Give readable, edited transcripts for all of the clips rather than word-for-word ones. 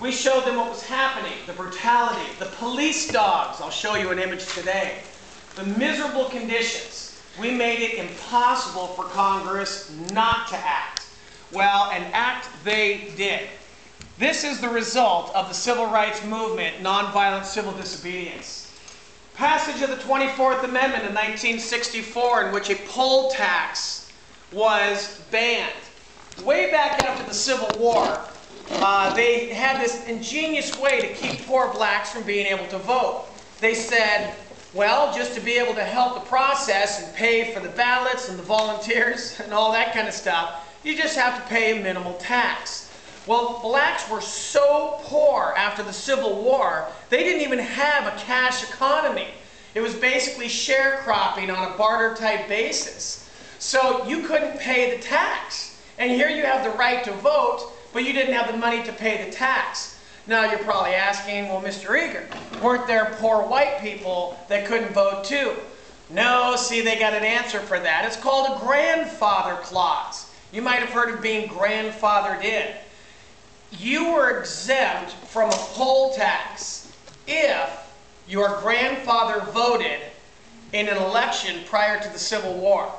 We showed them what was happening, the brutality, the police dogs. I'll show you an image today. The miserable conditions. We made it impossible for Congress not to act. Well, and act they did. This is the result of the civil rights movement, nonviolent civil disobedience. Passage of the 24th Amendment in 1964, in which a poll tax was banned. Way back after the Civil War, they had this ingenious way to keep poor blacks from being able to vote. They said, well, just to be able to help the process and pay for the ballots and the volunteers and all that kind of stuff, you just have to pay a minimal tax. Well, blacks were so poor after the Civil War, they didn't even have a cash economy. It was basically sharecropping on a barter-type basis. So you couldn't pay the tax. And here you have the right to vote, but you didn't have the money to pay the tax. Now you're probably asking, well, Mr. Eager, weren't there poor white people that couldn't vote too? No, see, they got an answer for that. It's called a grandfather clause. You might have heard of being grandfathered in. You were exempt from a poll tax if your grandfather voted in an election prior to the Civil War.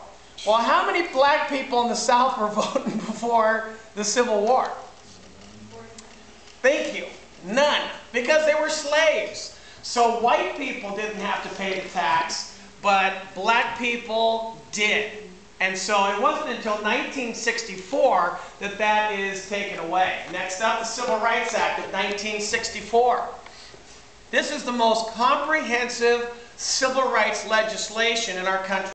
Well, how many black people in the South were voting before the Civil War? Thank you. None. Because they were slaves. So white people didn't have to pay the tax, but black people did. And so it wasn't until 1964 that that is taken away. Next up, the Civil Rights Act of 1964. This is the most comprehensive civil rights legislation in our country.